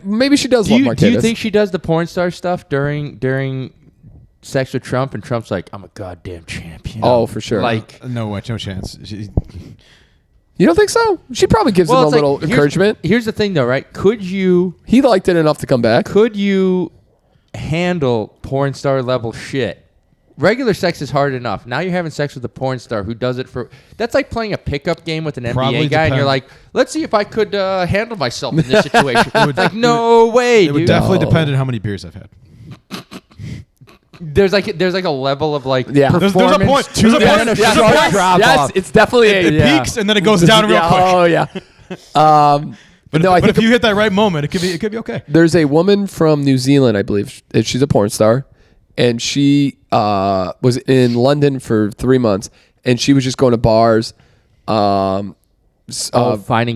maybe she does Do love you, Mark do you Davis. think she does the porn star stuff during sex with Trump, and Trump's like, I'm a goddamn champion. Oh, for sure. Like, No chance. You don't think so? She probably gives him a it's like, little encouragement. Here's the thing, though, right? He liked it enough to come back. Could you handle porn star level shit? Regular sex is hard enough. Now you're having sex with a porn star who does it for. That's like playing a pickup game with an Probably NBA guy, and you're depend- like, let's see if I could handle myself in this situation. It's like, no way, It would dude. definitely No. depend on how many beers I've had. There's like a level of like Yeah. There's a performance. point. to There's a it point. and a There's a sharp point. drop Yes, off. it's definitely It Yeah. peaks and then it goes down real yeah, quick. Oh yeah. But no, I But think if you hit that right moment, it could be okay. there's a woman from New Zealand, I believe. She's a porn star, and she was in London for 3 months, and she was just going to bars. Finding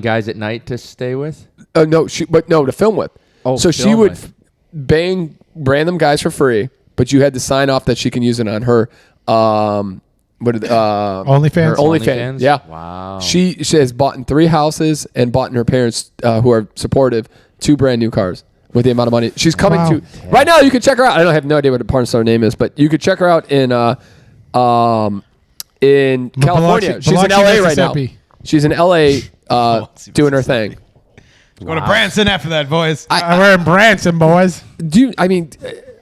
guys at night to stay with. No, to film with. Oh, so she film would with. bang random guys for free, but you had to sign off that she can use it on her. OnlyFans? Her OnlyFans. Yeah. Wow. She has bought in 3 houses and bought in her parents, who are supportive, 2 brand new cars with the amount of money she's coming Wow. to. Right now, you can check her out. I have no idea what the porn star name is, but you could check her out in California. She's in LA right now. Mississippi. She's in LA doing her thing. Go to Branson after that, boys. We're in Branson, boys.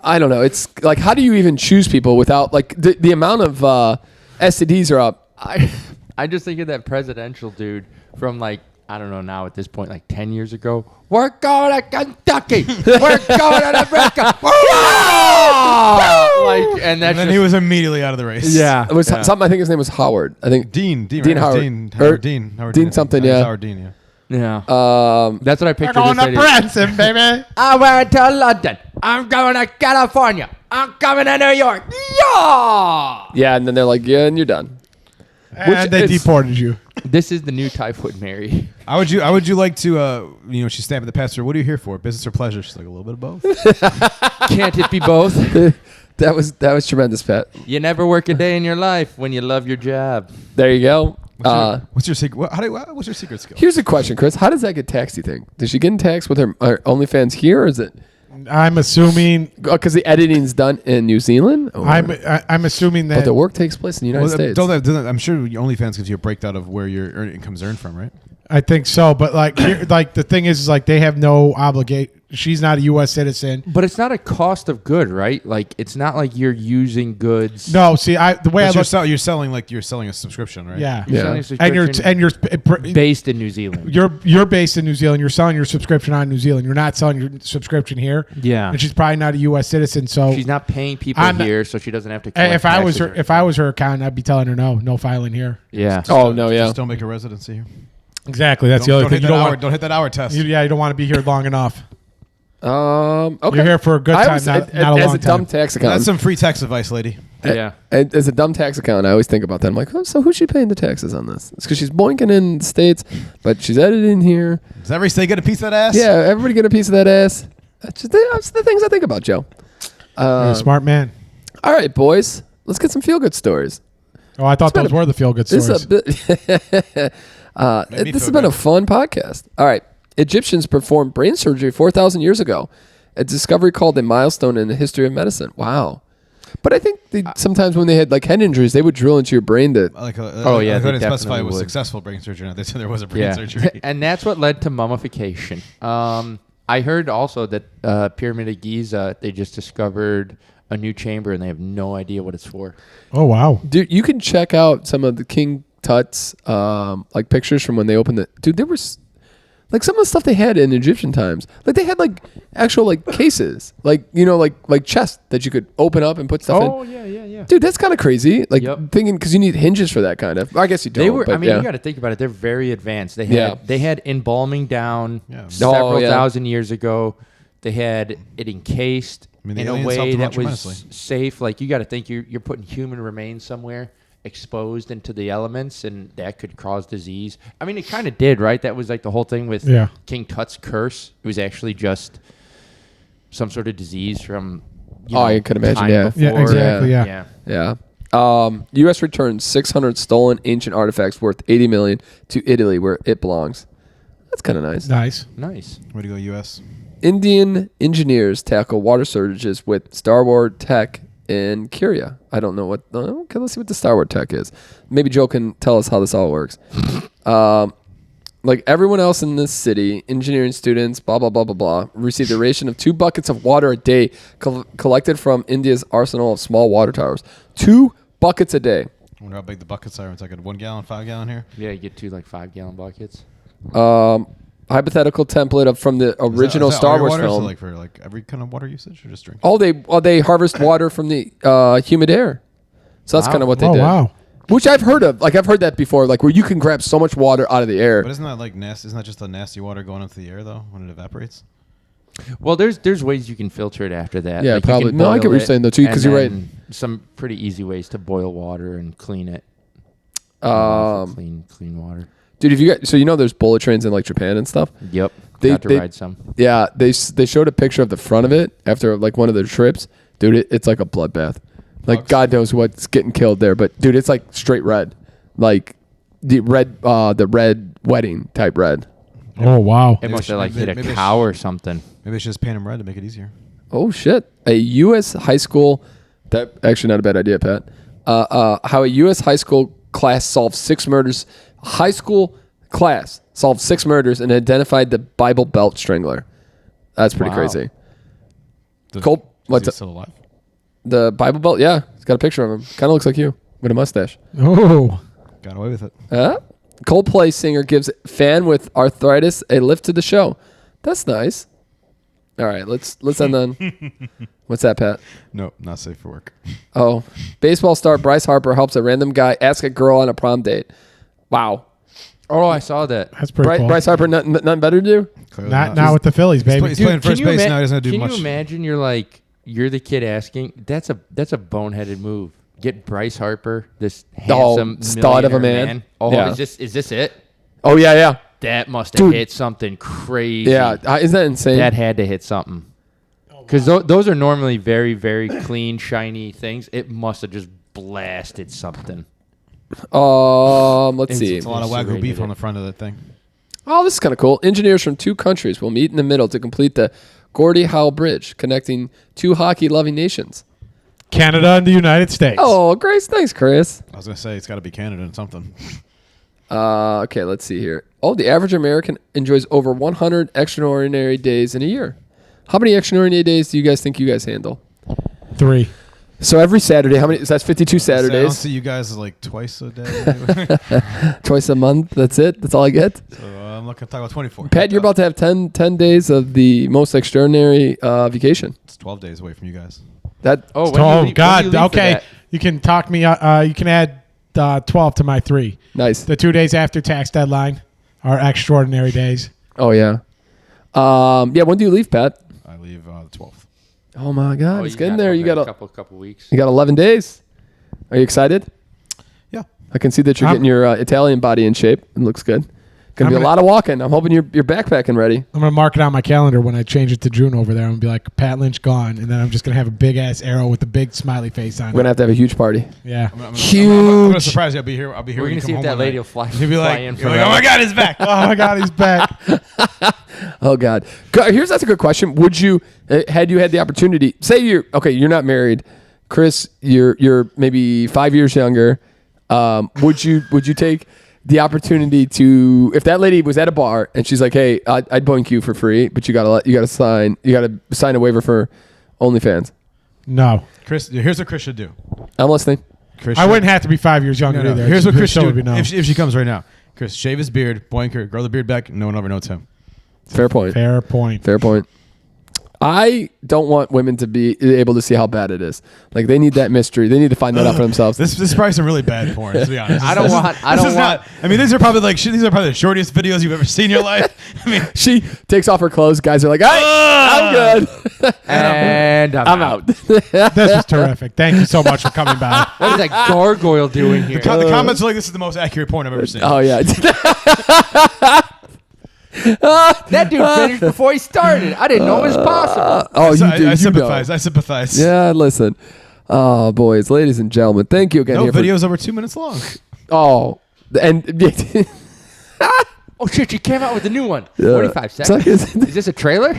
I don't know. It's like, how do you even choose people without like the amount of STDs are up? I just think of that presidential dude from like, I don't know now at this point, like 10 years ago. We're going to Kentucky. We're going to America. And then he was immediately out of the race. Yeah. It was something. I think his name was Howard. I think Dean Howard. Howard Dean. Dean something. Yeah. Howard Dean. Yeah. Yeah. That's what I We're pictured. going this to lady. Branson, baby. I went to London. I'm going to California. I'm coming to New York. Yeah. Yeah, and then they're like, yeah, and you're done. And they deported you. This is the new Typhoid Mary. How would you like to she's stabbing the pastor? What are you here for? Business or pleasure? She's like, a little bit of both. Can't it be both? That was tremendous, Pat. You never work a day in your life when you love your job. There you go. What's your secret? What's your secret skill? Here's a question, Chris. How does that get taxed, you think? Does she get in tax with her OnlyFans here, or is it I'm assuming. because the editing's done in New Zealand? Or- I'm assuming that. but the work takes place in the United States. I'm sure your OnlyFans gives you a breakdown of where your income's earned from, right? I think so, but like, like the thing is like they have no obligation. She's not a U.S. citizen. But it's not a cost of good, right? Like it's not like you're using goods. No, see, the way I look, You're selling a subscription, right? yeah, You're selling a and you're subscription based in New Zealand. you're based in New Zealand. You're selling your subscription on New Zealand. You're not selling your subscription here. Yeah. And she's probably not a U.S. citizen, so She's not paying people I'm not- here, so she doesn't have to. collect if I was taxes her, or if I was her accountant, I'd be telling her no filing here. yeah. Oh no, yeah. Just don't make a residency here. Exactly. That's the Don't other thing. hit You that don't hour. want. Don't hit that hour test. You don't want to be here long enough. Okay. You're here for a good I time, was, not a as long a dumb time. tax That's accountant. some free tax advice, lady. Yeah. As a dumb tax accountant, I always think about that. I'm like, oh, so who's she paying the taxes on this? It's because she's boinking in the States, but she's editing here. Does every state get a piece of that ass? Yeah, everybody get a piece of that ass. That's the things I think about, Joe. You're a smart man. All right, boys. Let's get some feel-good stories. Oh, I thought been those a- were the feel-good This stories. has been a fun podcast. All right. Egyptians performed brain surgery 4,000 years ago. A discovery called a milestone in the history of medicine. Wow. But I think sometimes when they had like head injuries, they would drill into your brain to. I they couldn't specify definitely it was would. successful brain surgery or not. They said there was a brain Yeah. surgery. And that's what led to mummification. I heard also that Pyramid of Giza, they just discovered a new chamber and they have no idea what it's for. Oh wow. Dude, you can check out some of the King Tut's like pictures from when they opened it. Dude, there was like some of the stuff they had in Egyptian times. Like they had like actual like cases, like like chests that you could open up and put stuff in. yeah. Dude, that's kind of crazy. Like Yep. thinking because you need hinges for that kind of. I guess you don't. They were. But I mean, yeah. you got to think about it. They're very advanced. They had Yeah. they had embalming down Yeah. several yeah. thousand years ago. They had it encased I mean, the in a aliens way helped them out that was tremendously. safe. Like you got to think you're putting human remains somewhere exposed into the elements, and that could cause disease. I mean, it kind of did, right? That was like the whole thing with Yeah. King Tut's curse. It was actually just some sort of disease from. I could imagine, time yeah. Yeah, before. exactly. Yeah. Yeah. Yeah. U.S. returned 600 stolen ancient artifacts worth $80 million to Italy, where it belongs. That's kind of nice. Nice. Nice. Way to go, U.S. Indian engineers tackle water shortages with Star Wars tech in Curia. I don't know what. Okay, let's see what the Star Wars tech is. Maybe Joe can tell us how this all works. Like everyone else in this city, engineering students, blah, blah, blah, blah, blah, received a ration of 2 buckets of water a day collected from India's arsenal of small water towers. 2 buckets a day. I wonder how big the buckets are. It's like a 1 gallon, 5 gallon here. Yeah, you get 2 like 5-gallon buckets. hypothetical template from the original Is that Star all your Wars water? film. So like for like every kind of water usage or just drink? They harvest water from the humid air. So that's Wow. kind of what they Oh did. wow. Which I've heard of. Like I've heard that before. Like where you can grab so much water out of the air. But isn't that like nasty? Isn't that just the nasty water going into the air though when it evaporates? Well, there's ways you can filter it after that. Yeah, Like, you probably. can No, I get boil what you're it, saying, though, too, 'cause and you're right. then Some pretty easy ways to boil water and clean it. Clean water. Dude, if you got there's bullet trains in like Japan and stuff. Yep. They- Got to they- ride some. Yeah, they showed a picture of the front of it after like one of their trips. Dude, it's like a bloodbath. Like Bugs. God knows what's getting killed there, but dude, it's like straight red, like the red wedding type red. Oh wow. It Maybe must sh- have like hit maybe a sh- cow or something. Maybe it's just paint them red to make it easier. Oh shit! A U.S. high school. That actually not a bad idea, Pat. How a U.S. high school class solved 6 murders. High school class solved 6 murders and identified the Bible Belt strangler. That's pretty Wow. crazy. Does- Cole, is what's he it? still alive? The Bible Belt? Yeah, it's got a picture of him. Kind of looks like you with a mustache. Oh. Got away with it. Coldplay singer gives fan with arthritis a lift to the show. That's nice. All right, let's end on. What's that, Pat? No, not safe for work. Oh, baseball star Bryce Harper helps a random guy ask a girl on a prom date. Wow. Oh, I saw that. That's pretty cool. Bryce Harper, nothing better to do? Clearly Not now with the Phillies, baby. He's playing first can you base ima- now. He doesn't have to do Can much. you imagine you're the kid asking? That's a boneheaded move. Get Bryce Harper, this handsome stud of a millionaire man. Oh, Yeah. is this it? Oh, yeah. That must have Dude. hit something crazy. Yeah, isn't that insane? That had to hit something. Because those are normally very, very clean, shiny things. It must have just blasted something. Let's see. It's a lot of wagyu beef on the front of that thing. Oh, this is kind of cool. Engineers from 2 countries will meet in the middle to complete the Gordie Howe Bridge, connecting 2 hockey-loving nations. Canada and the United States. Oh, Grace. Thanks, Chris. I was gonna say it's got to be Canada and something. Okay, let's see here. Oh, the average American enjoys over 100 extraordinary days in a year. How many extraordinary days do you guys think you guys handle? 3. So every Saturday, how many? That's 52 I don't Saturdays. see you guys like twice a day. Twice a month. That's it. That's all I get. So I'm not gonna talk about 24. Pat, you're about to have 10 days of the most extraordinary vacation. It's 12 days away from you guys. That Oh, when do you Oh leave- when do God. you leave for Okay. that? You can talk me. You can add 12 to my 3. nice. The 2 days after tax deadline are extraordinary days. Oh yeah. Yeah. When do you leave, Pat? I leave the 12th. Oh my God, Oh, it's you getting got there. You got a a, couple weeks. you got 11 days. Are you excited? Yeah. I can see that you're I'm- getting your Italian body in shape. It looks good. Gonna I'm be a gonna- lot of walking. I'm hoping you're backpacking ready. I'm gonna mark it on my calendar when I change it to June over there. I'm gonna be like Pat Lynch gone, and then I'm just gonna have a big ass arrow with a big smiley face on We're gonna it. have a huge party. Yeah. I'm gonna Huge. surprise you. I'll be here. I'll be here. We're when gonna you see come if that home lady will one night. fly, You'll be fly like, in you'll from be like, oh my God, he's back. Oh my God, he's back. Oh God. That's a good question. Would you had you had the opportunity? Say you're not married, Chris. You're maybe 5 years younger. Would you take the opportunity to, if that lady was at a bar and she's like, hey, I'd boink you for free, but you gotta sign a waiver for OnlyFans. No, Chris, here's what Chris should do. I'm listening. Chris, I wouldn't have to be 5 years younger either. Here's what Chris Still should would do. be no. If she comes right now, Chris, shave his beard, boink her, grow the beard back. No one ever knows him. Fair point. Fair point. Fair point. I don't want women to be able to see how bad it is. Like they need that mystery. They need to find that out for themselves. This is probably some really bad porn. To be honest, I don't want. I mean, these are probably the shortest videos you've ever seen in your life. I mean, She takes off her clothes. Guys are like, I'm good. And I'm out. This was terrific. Thank you so much for coming by. What is that gargoyle doing here? the comments are like, this is the most accurate porn I've ever seen. Oh yeah. That dude finished before he started. I didn't know it was possible. Oh, So you do. I You sympathize. know. I sympathize. Yeah, listen. Oh, boys, ladies and gentlemen, thank you again. No here for- videos over 2 minutes long. Oh, and Oh shit! She came out with a new one. Yeah. 45 seconds. Is this a trailer?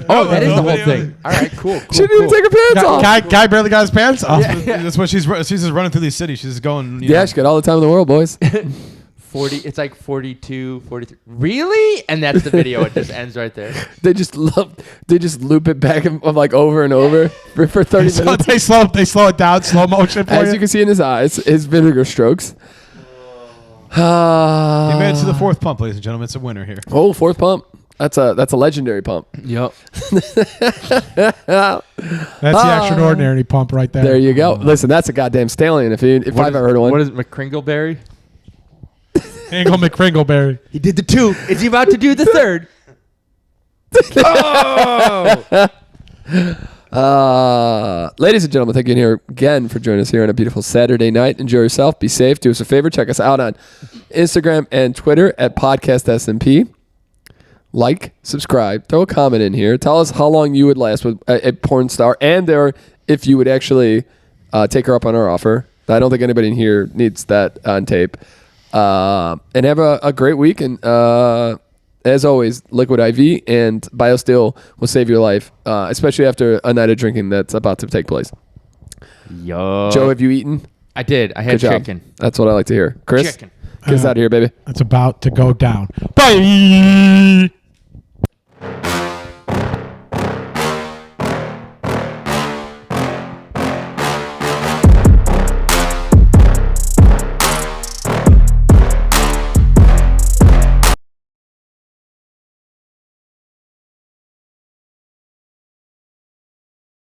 Oh, that is the whole thing. All right, cool. she didn't even take her pants off. Guy barely got his pants off. That's what she's just running through these cities. She's just going. Yeah, she got all the time in the world, boys. 40. It's like 42, 43. Really? And that's the video. It just ends right there. They just loop it back and like over and over for 30 So minutes. they slow it down, slow motion for As you can see in his eyes, his vinegar strokes. He made it to the fourth pump, ladies and gentlemen. It's a winner here. Oh, fourth pump. That's a legendary pump. Yep. That's the extraordinary pump right there. There you go. Listen, that's a goddamn stallion. If I've ever heard one. What is it, McCringleberry? Angle McCringleberry. He did the 2. Is he about to do the 3rd? Ladies and gentlemen, thank you here again for joining us here on a beautiful Saturday night. Enjoy yourself. Be safe. Do us a favor. Check us out on Instagram and Twitter at Podcast SMP. Like, subscribe, throw a comment in here. Tell us how long you would last with a porn star, and if you would actually take her up on our offer. I don't think anybody in here needs that on tape. And have a great week. And as always, Liquid IV and BioSteel will save your life, especially after a night of drinking that's about to take place. Yo. Joe, have you eaten? I did. I had Good job. chicken. That's what I like to hear. Chris, Chicken. get us out of here, baby. It's about to go down. Bye.